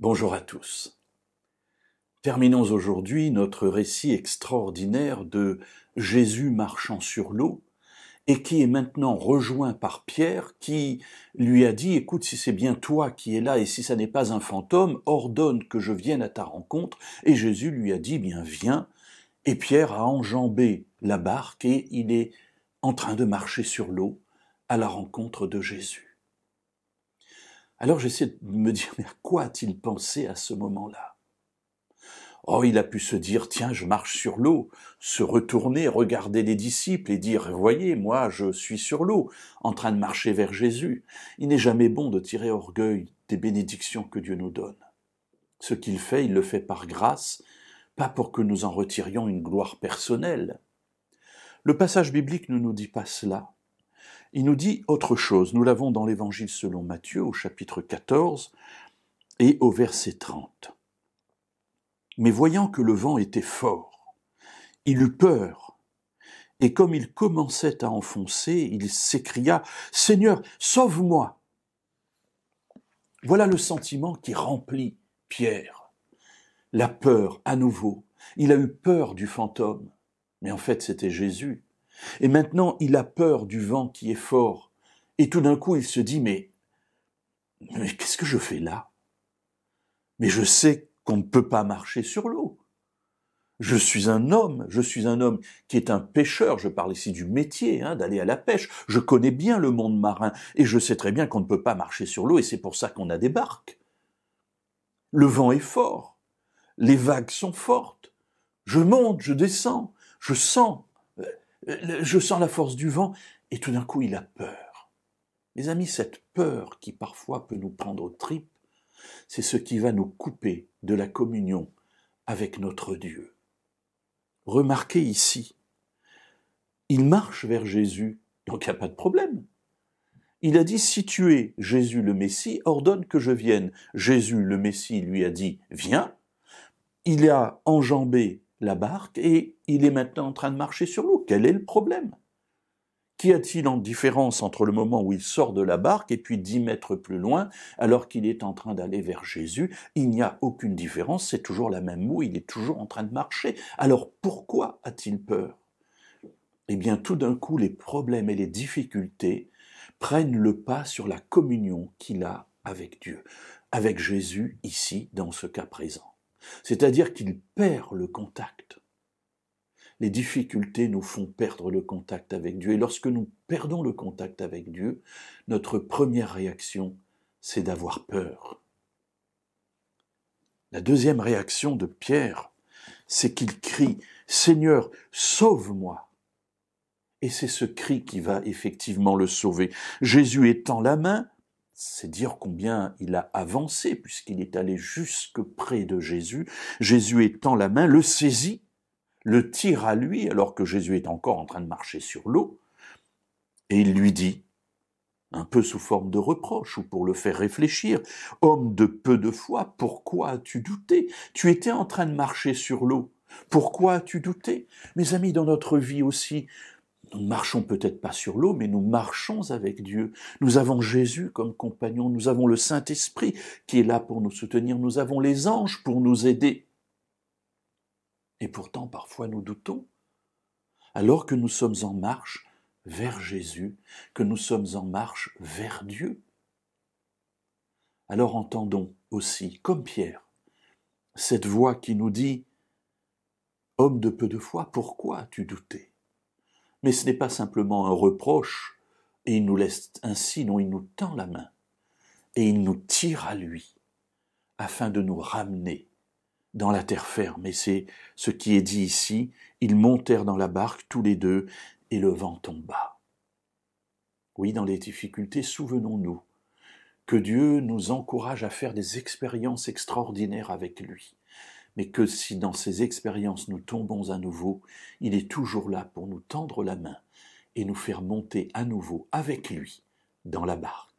Bonjour à tous. Terminons aujourd'hui notre récit extraordinaire de Jésus marchant sur l'eau et qui est maintenant rejoint par Pierre qui lui a dit « Écoute, si c'est bien toi qui es là et si ça n'est pas un fantôme, ordonne que je vienne à ta rencontre. » Et Jésus lui a dit « Bien, viens. » Et Pierre a enjambé la barque et il est en train de marcher sur l'eau à la rencontre de Jésus. Alors j'essaie de me dire, mais à quoi a-t-il pensé à ce moment-là? Oh, il a pu se dire, tiens, je marche sur l'eau, se retourner, regarder les disciples et dire, voyez, moi, je suis sur l'eau, en train de marcher vers Jésus. Il n'est jamais bon de tirer orgueil des bénédictions que Dieu nous donne. Ce qu'il fait, il le fait par grâce, pas pour que nous en retirions une gloire personnelle. Le passage biblique ne nous dit pas cela. Il nous dit autre chose. Nous l'avons dans l'Évangile selon Matthieu, au chapitre 14 et au verset 30. Mais voyant que le vent était fort, il eut peur, et comme il commençait à enfoncer, il s'écria « Seigneur, sauve-moi !» Voilà le sentiment qui remplit Pierre. La peur à nouveau. Il a eu peur du fantôme, mais en fait c'était Jésus. Et maintenant il a peur du vent qui est fort. Et tout d'un coup il se dit « Mais qu'est-ce que je fais là? Mais je sais qu'on ne peut pas marcher sur l'eau. Je suis un homme qui est un pêcheur, je parle ici du métier, d'aller à la pêche, je connais bien le monde marin, et je sais très bien qu'on ne peut pas marcher sur l'eau, et c'est pour ça qu'on a des barques. Le vent est fort, les vagues sont fortes, je monte, je descends, je sens la force du vent, et tout d'un coup il a peur. Mes amis, cette peur qui parfois peut nous prendre aux tripes, c'est ce qui va nous couper de la communion avec notre Dieu. Remarquez ici, il marche vers Jésus, donc il n'y a pas de problème. Il a dit, si tu es Jésus le Messie, ordonne que je vienne. Jésus le Messie lui a dit, viens. Il a enjambé la barque et il est maintenant en train de marcher sur l'eau. Quel est le problème? Qu'y a-t-il en différence entre le moment où il sort de la barque et puis 10 mètres plus loin, alors qu'il est en train d'aller vers Jésus? Il n'y a aucune différence, c'est toujours la même moue, il est toujours en train de marcher. Alors pourquoi a-t-il peur? Eh bien, tout d'un coup, les problèmes et les difficultés prennent le pas sur la communion qu'il a avec Dieu, avec Jésus ici, dans ce cas présent. C'est-à-dire qu'il perd le contact. Les difficultés nous font perdre le contact avec Dieu. Et lorsque nous perdons le contact avec Dieu, notre première réaction, c'est d'avoir peur. La deuxième réaction de Pierre, c'est qu'il crie « Seigneur, sauve-moi !» Et c'est ce cri qui va effectivement le sauver. Jésus étend la main, c'est dire combien il a avancé, puisqu'il est allé jusque près de Jésus. Jésus étend la main, le saisit, le tire à lui, alors que Jésus est encore en train de marcher sur l'eau, et il lui dit, un peu sous forme de reproche ou pour le faire réfléchir, « Homme de peu de foi, pourquoi as-tu douté? Tu étais en train de marcher sur l'eau. Pourquoi as-tu douté? » Mes amis, dans notre vie aussi, nous ne marchons peut-être pas sur l'eau, mais nous marchons avec Dieu. Nous avons Jésus comme compagnon, nous avons le Saint-Esprit qui est là pour nous soutenir, nous avons les anges pour nous aider. Et pourtant, parfois, nous doutons, alors que nous sommes en marche vers Jésus, que nous sommes en marche vers Dieu. Alors entendons aussi, comme Pierre, cette voix qui nous dit « Homme de peu de foi, pourquoi as-tu douté ?» Mais ce n'est pas simplement un reproche, et il nous laisse ainsi, non, il nous tend la main, et il nous tire à lui, afin de nous ramener dans la terre ferme. Et c'est ce qui est dit ici, ils montèrent dans la barque tous les deux, et le vent tomba. Oui, dans les difficultés, souvenons-nous que Dieu nous encourage à faire des expériences extraordinaires avec lui, mais que si dans ces expériences nous tombons à nouveau, il est toujours là pour nous tendre la main et nous faire monter à nouveau avec lui dans la barque.